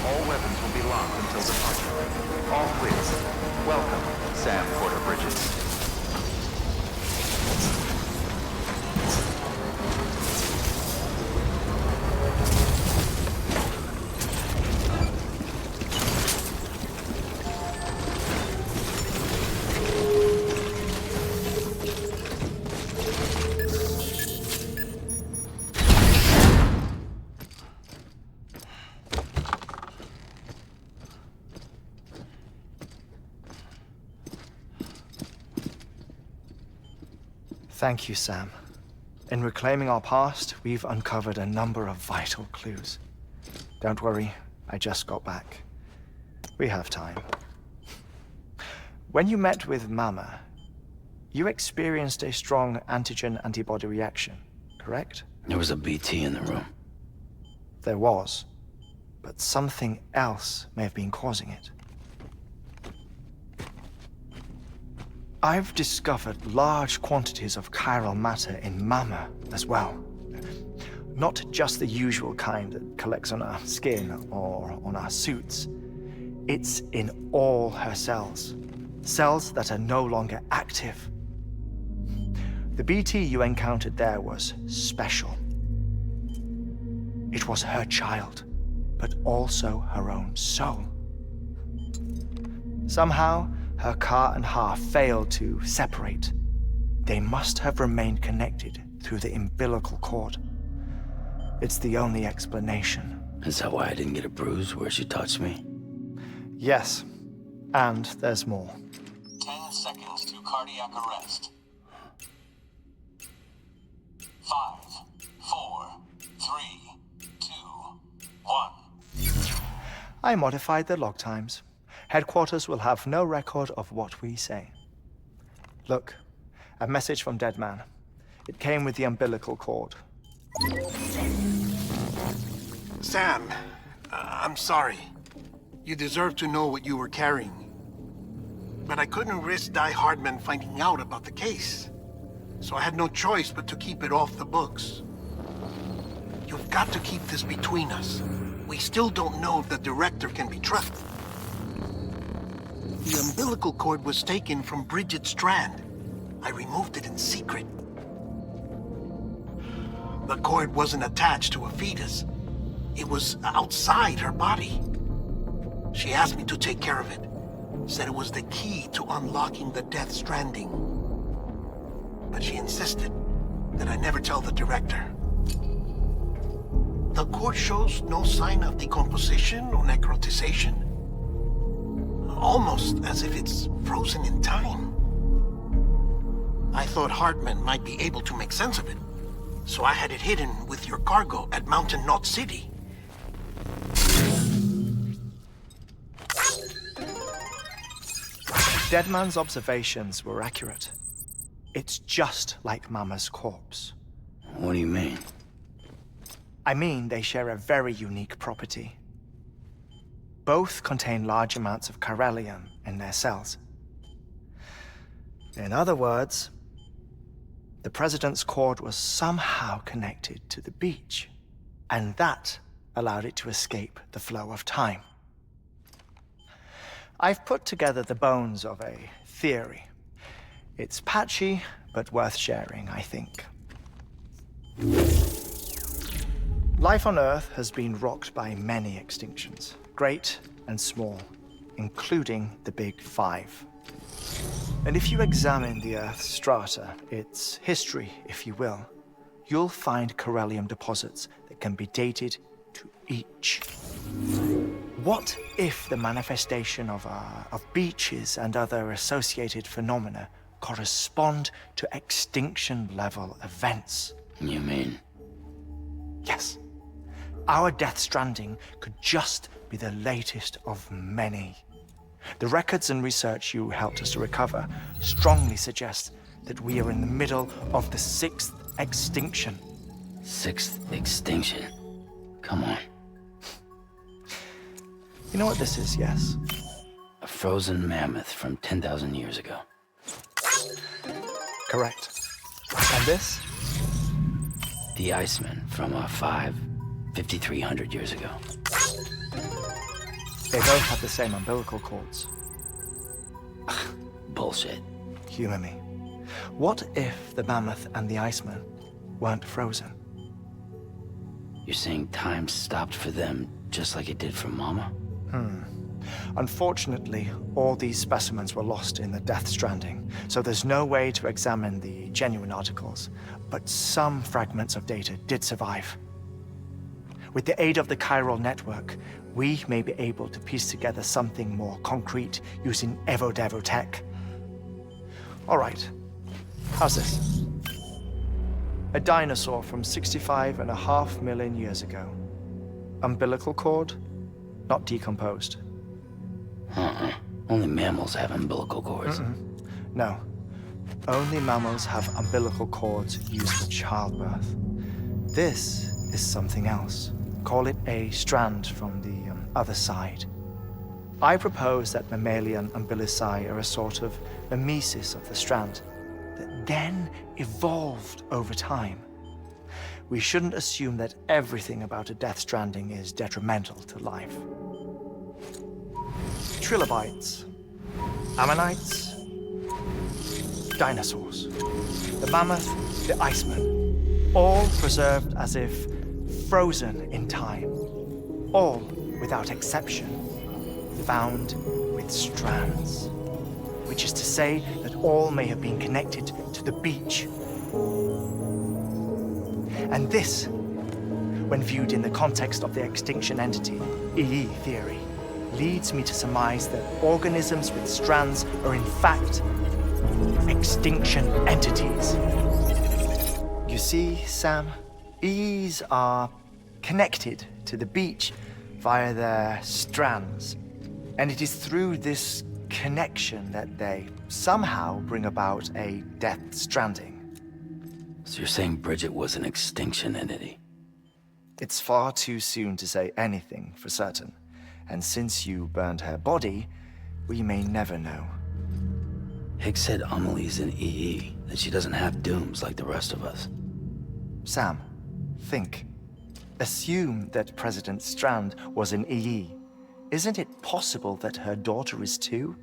All weapons will be locked until departure. All clear. Welcome, Sam Porter Bridges. Thank you, Sam. In reclaiming our past, we've uncovered a number of vital clues. Don't worry, I just got back. We have time. When you met with Mama, you experienced a strong antigen-antibody reaction, correct? There was a BT in the room. There was, but something else may have been causing it. I've discovered large quantities of chiral matter in Mama as well. Not just the usual kind that collects on our skin or on our suits. It's in all her cells. Cells that are no longer active. The BT you encountered there was special. It was her child, but also her own soul. Somehow, her car and half failed to separate. They must have remained connected through the umbilical cord. It's the only explanation. Is that why I didn't get a bruise where she touched me? Yes, and there's more. 10 seconds to cardiac arrest. 5, 4, 3, 2, 1. I modified the log times. Headquarters will have no record of what we say. Look, a message from Dead Man. It came with the umbilical cord. Sam, I'm sorry. You deserve to know what you were carrying. But I couldn't risk Die Hardman finding out about the case. So I had no choice but to keep it off the books. You've got to keep this between us. We still don't know if the director can be trusted. The umbilical cord was taken from Bridget Strand. I removed it in secret. The cord wasn't attached to a fetus. It was outside her body. She asked me to take care of it. Said it was the key to unlocking the Death Stranding. But she insisted that I never tell the director. The cord shows no sign of decomposition or necrotization. Almost as if it's frozen in time. I thought Hartman might be able to make sense of it, so I had it hidden with your cargo at Mountain Knot City. Deadman's observations were accurate. It's just like Mama's corpse. What do you mean? I mean, they share a very unique property. Both contain large amounts of chiralium in their cells. In other words, the President's cord was somehow connected to the beach, and that allowed it to escape the flow of time. I've put together the bones of a theory. It's patchy, but worth sharing, I think. Life on Earth has been rocked by many extinctions, great and small, including the Big Five. And if you examine the Earth's strata, its history, if you will, you'll find chiralium deposits that can be dated to each. What if the manifestation of beaches and other associated phenomena correspond to extinction-level events? You mean? Yes. Our Death Stranding could just be the latest of many. The records and research you helped us to recover strongly suggest that we are in the middle of the 6th extinction. 6th extinction? Come on. You know what this is, yes? A frozen mammoth from 10,000 years ago. Correct. And this? The Iceman from 5,300 years ago. They both have the same umbilical cords. Bullshit. Humor me. What if the mammoth and the Iceman weren't frozen? You're saying time stopped for them just like it did for Mama? Unfortunately, all these specimens were lost in the Death Stranding, so there's no way to examine the genuine articles, but some fragments of data did survive. With the aid of the chiral network, we may be able to piece together something more concrete using Evo-Devo tech. All right, how's this? A dinosaur from 65.5 million years ago. Umbilical cord, not decomposed. Only mammals have umbilical cords. No, only mammals have umbilical cords used for childbirth. This is something else. Call it a strand from the other side. I propose that mammalian umbilici are a sort of mimesis of the strand that then evolved over time. We shouldn't assume that everything about a Death Stranding is detrimental to life. Trilobites, ammonites, dinosaurs, the mammoth, the Iceman, all preserved as if frozen in time, all, without exception, found with strands, which is to say that all may have been connected to the beach. And this, when viewed in the context of the extinction entity, EE theory, leads me to surmise that organisms with strands are in fact extinction entities. You see, Sam, EEs are connected to the beach via their strands, and it is through this connection that they somehow bring about a Death Stranding. So you're saying Bridget was an extinction entity? It's far too soon to say anything for certain, and since you burned her body, we may never know. Higgs said Amelie's an EE, that she doesn't have dooms like the rest of us. Sam, think. Assume that President Strand was an EE. Isn't it possible that her daughter is too?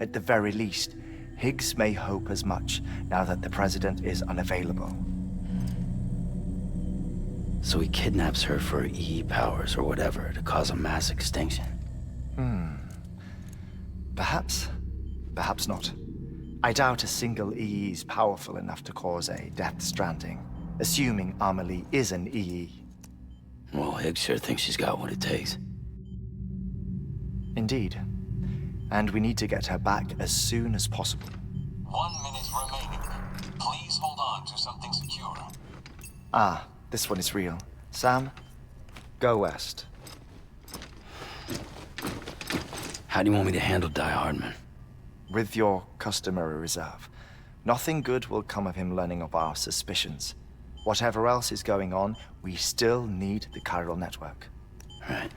At the very least, Higgs may hope as much now that the president is unavailable. So he kidnaps her for EE powers or whatever to cause a mass extinction. Perhaps. Perhaps not. I doubt a single EE is powerful enough to cause a Death Stranding, assuming Amelie is an EE. Well, Higgs sure thinks she's got what it takes. Indeed. And we need to get her back as soon as possible. 1 minute remaining. Please hold on to something secure. Ah, this one is real. Sam, go west. How do you want me to handle Die Hardman? With your customary reserve. Nothing good will come of him learning of our suspicions. Whatever else is going on, we still need the chiral network. Right.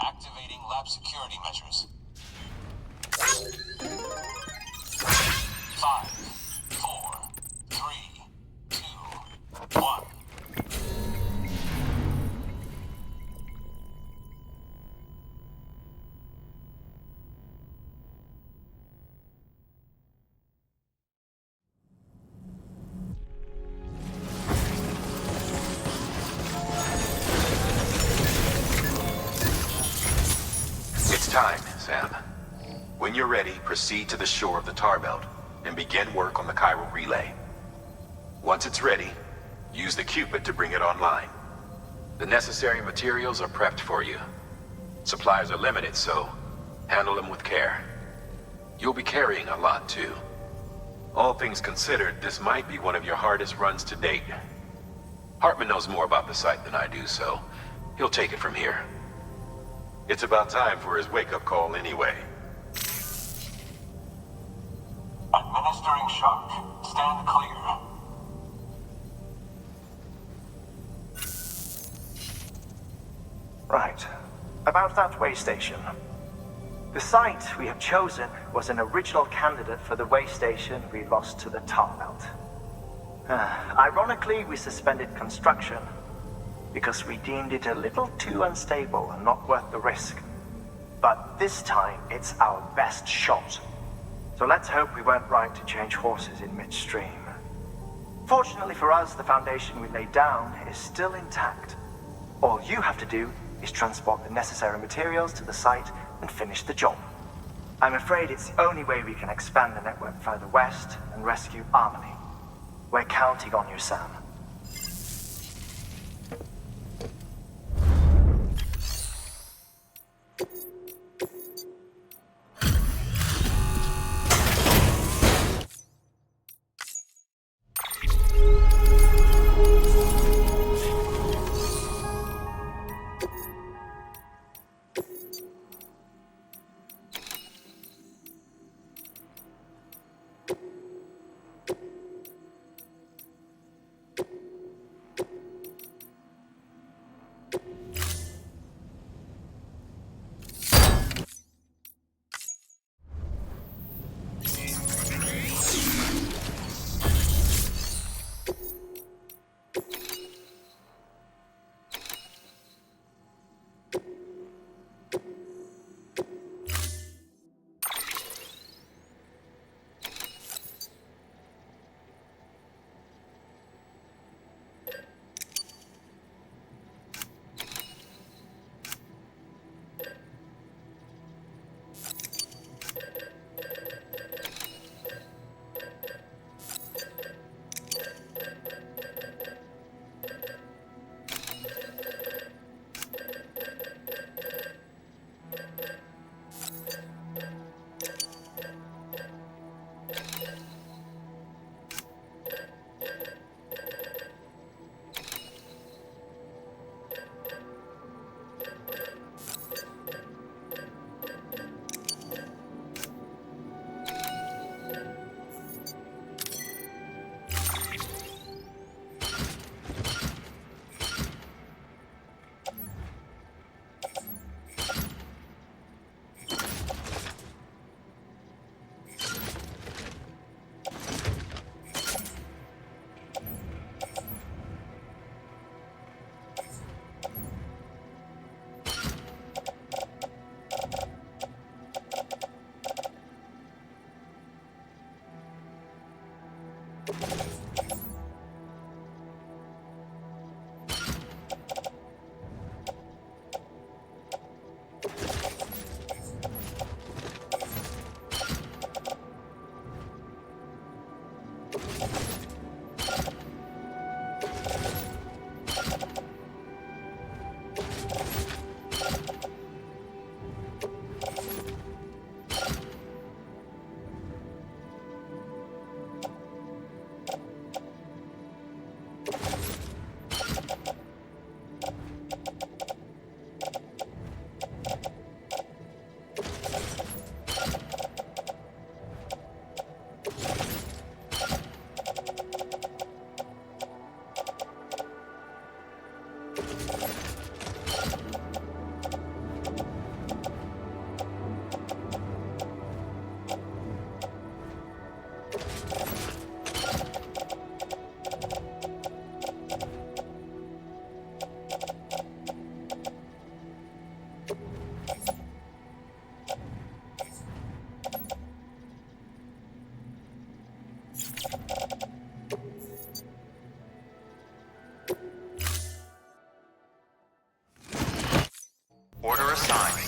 Activating lab security measures. 5, 4, 3, 2, 1. It's time, Sam. When you're ready, proceed to the shore of the tar belt and begin work on the chiral relay. Once it's ready, use the Cupid to bring it online. The necessary materials are prepped for you. Supplies are limited, so handle them with care. You'll be carrying a lot, too. All things considered, this might be one of your hardest runs to date. Hartman knows more about the site than I do, so he'll take it from here. It's about time for his wake-up call anyway. Administering shock. Stand clear. Right. About that way station. The site we have chosen was an original candidate for the way station we lost to the tar belt. Ironically, we suspended construction because we deemed it a little too unstable and not worth the risk. But this time, it's our best shot. So let's hope we weren't right to change horses in midstream. Fortunately for us, the foundation we laid down is still intact. All you have to do is transport the necessary materials to the site and finish the job. I'm afraid it's the only way we can expand the network further west and rescue Harmony. We're counting on you, Sam. Order assigned.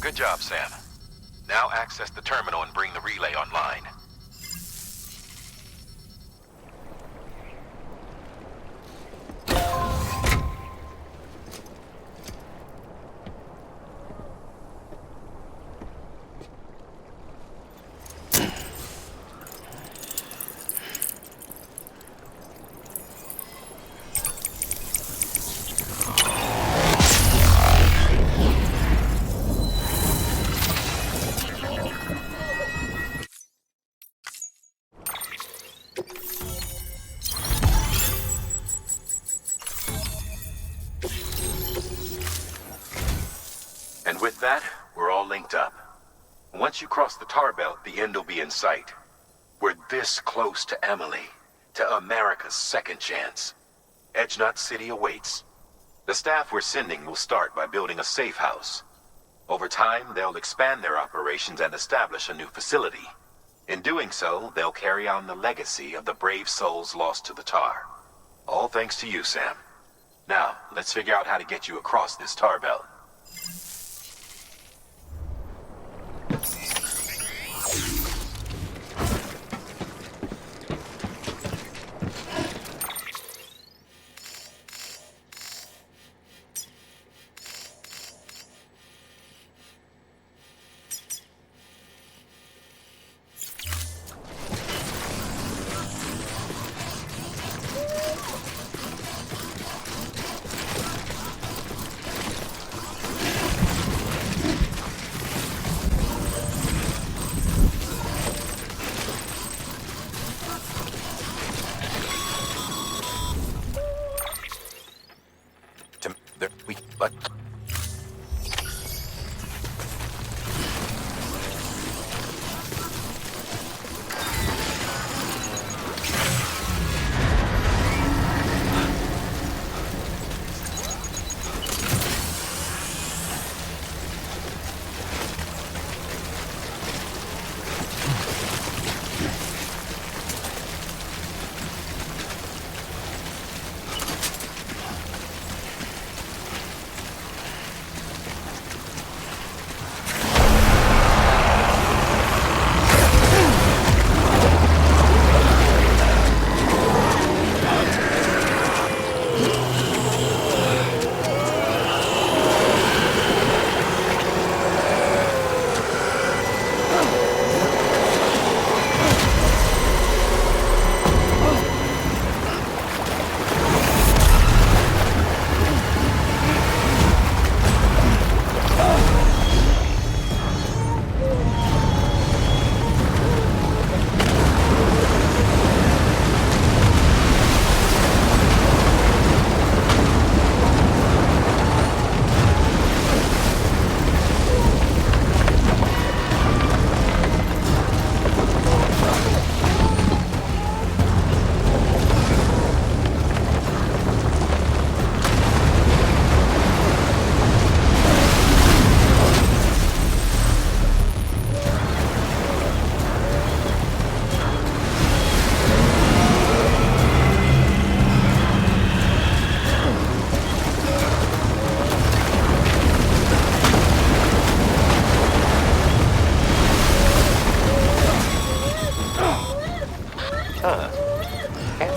Good job, Sam. Now access the terminal and bring the relay online. And with that, we're all linked up. Once you cross the tar belt, the end will be in sight. We're this close to Emily, to America's second chance. Edgenut City awaits. The staff we're sending will start by building a safe house. Over time, they'll expand their operations and establish a new facility. In doing so, they'll carry on the legacy of the brave souls lost to the tar. All thanks to you, Sam. Now, let's figure out how to get you across this tar belt.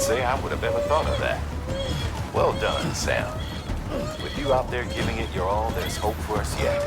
I would have ever thought of that. Well done, Sam. With you out there giving it your all, there's hope for us yet.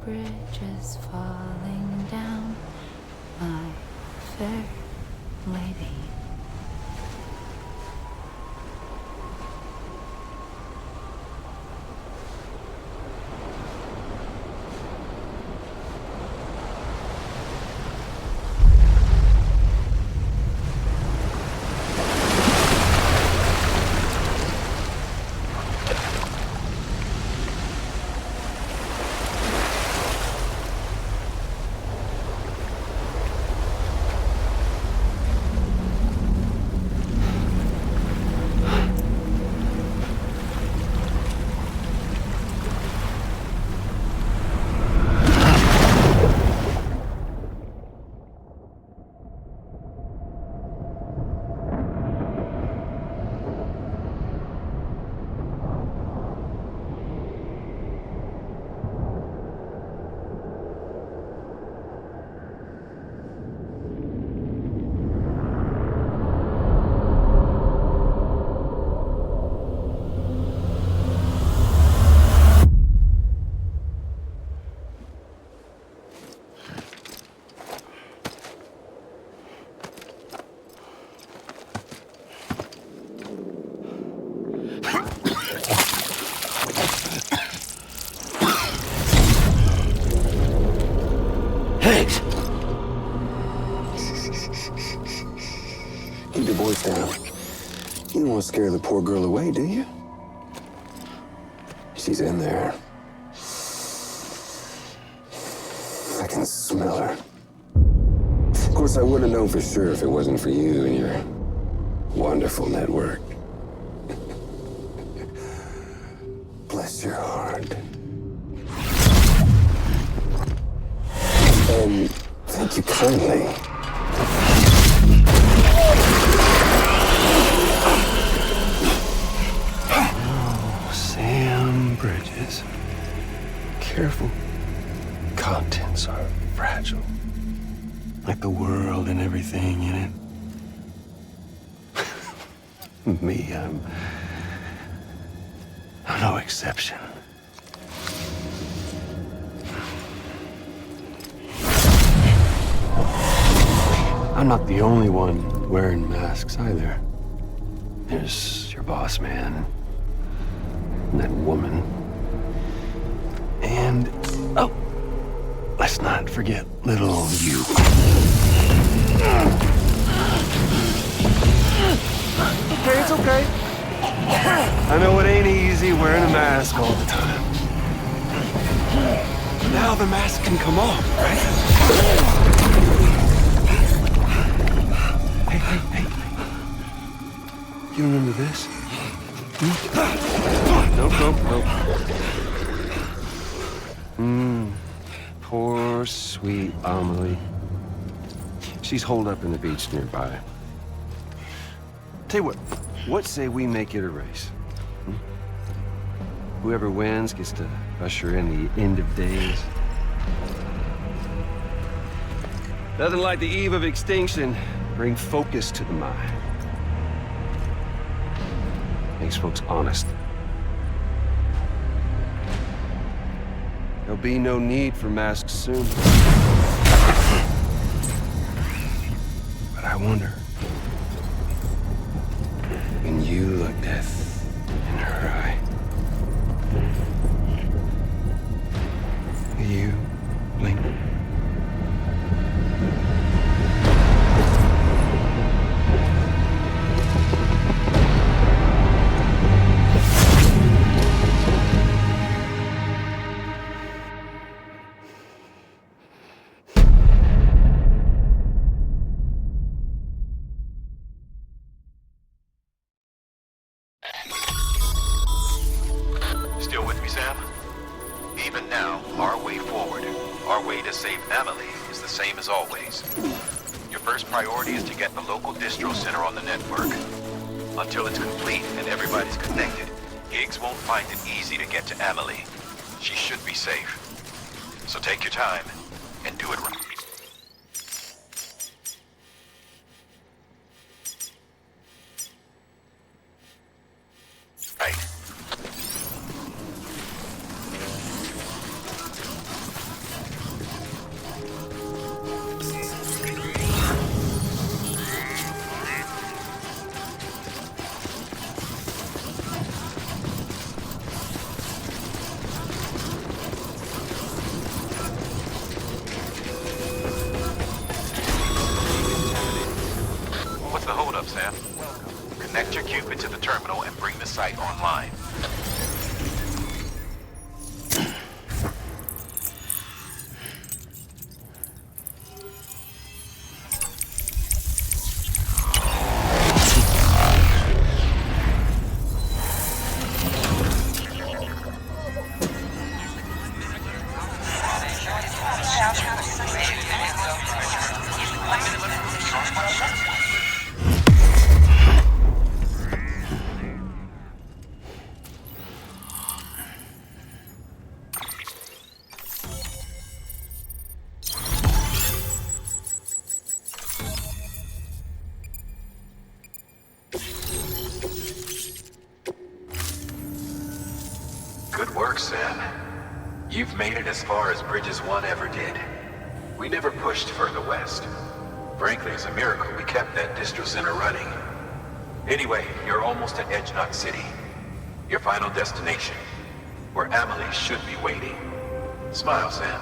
bridge is falling down, my fair lady. Keep your voice down. You don't want to scare the poor girl away, do you? She's in there. I can smell her. Of course, I wouldn't have known for sure if it wasn't for you and your wonderful network. Bless your heart. And thank you kindly. Oh, Sam Bridges. Careful. Contents are fragile. Like the world and everything in it. Me, I'm no exception. I'm not the only one wearing masks either. There's your boss man, and that woman, and, oh, let's not forget little you. Okay, it's okay. I know it ain't easy wearing a mask all the time. Now the mask can come off, right? Hey. You remember this? Nope. Poor, sweet Amelie. She's holed up in the beach nearby. Tell you what say we make it a race? Whoever wins gets to usher in the end of days. Nothing like the eve of extinction. Bring focus to the mind. Makes folks honest. There'll be no need for masks soon. But I wonder, when you look death in her eye, will you blink? Still with me, Sam? Even now, our way forward, our way to save Amelie, is the same as always. Your first priority is to get the local distro center on the network. Until it's complete and everybody's connected, Higgs won't find it easy to get to Amelie. She should be safe. So take your time and do it right. online. Good work, Sam. You've made it as far as Bridges 1 ever did. We never pushed further west. Frankly, it's a miracle we kept that distro center running. Anyway, you're almost at Edge Knot City. Your final destination, where Amelie should be waiting. Smile, Sam.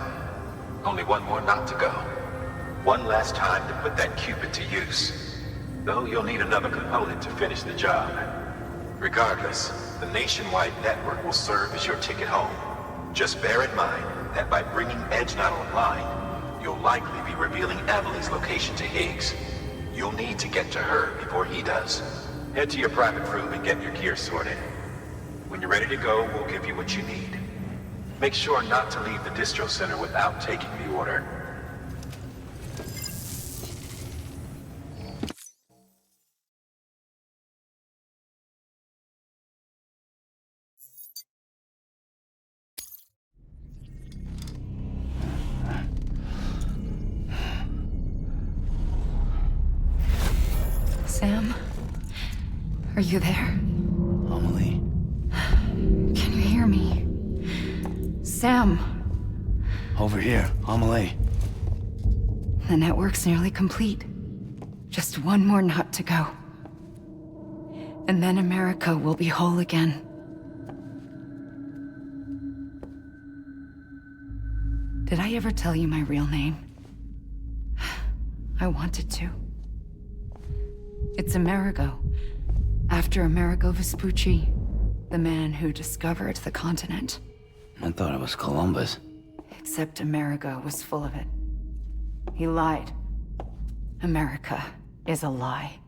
Only one more knot to go. One last time to put that Cupid to use. Though you'll need another component to finish the job. Regardless, the nationwide network will serve as your ticket home. Just bear in mind that by bringing Edge Knot online, you'll likely be revealing Amelie's location to Higgs. You'll need to get to her before he does. Head to your private room and get your gear sorted. When you're ready to go, we'll give you what you need. Make sure not to leave the distro center without taking the order. Sam? Are you there? Amelie. Can you hear me? Sam! Over here, Amelie. The network's nearly complete. Just one more knot to go. And then America will be whole again. Did I ever tell you my real name? I wanted to. It's Amerigo. After Amerigo Vespucci, the man who discovered the continent. I thought it was Columbus. Except Amerigo was full of it. He lied. America is a lie.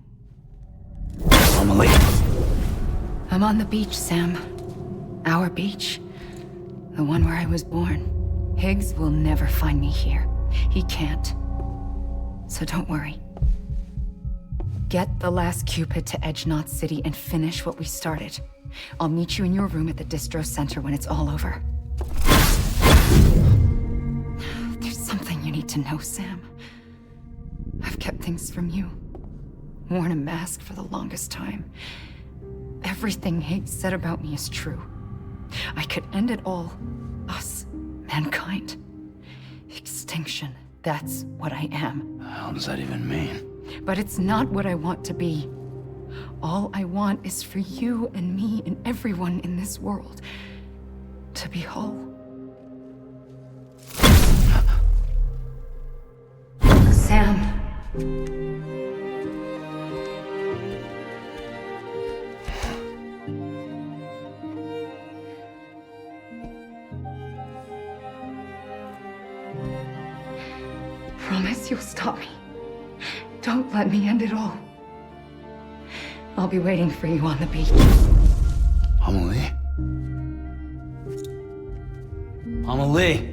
Amelie. I'm on the beach, Sam. Our beach. The one where I was born. Higgs will never find me here. He can't. So don't worry. Get the last Cupid to Edge Knot City and finish what we started. I'll meet you in your room at the distro center when it's all over. There's something you need to know, Sam. I've kept things from you. Worn a mask for the longest time. Everything Higgs said about me is true. I could end it all. Us. Mankind. Extinction. That's what I am. The hell does that even mean? But it's not what I want to be. All I want is for you and me and everyone in this world to be whole. Sam. Promise you'll stop me. Don't let me end it all. I'll be waiting for you on the beach. Amelie? Amelie!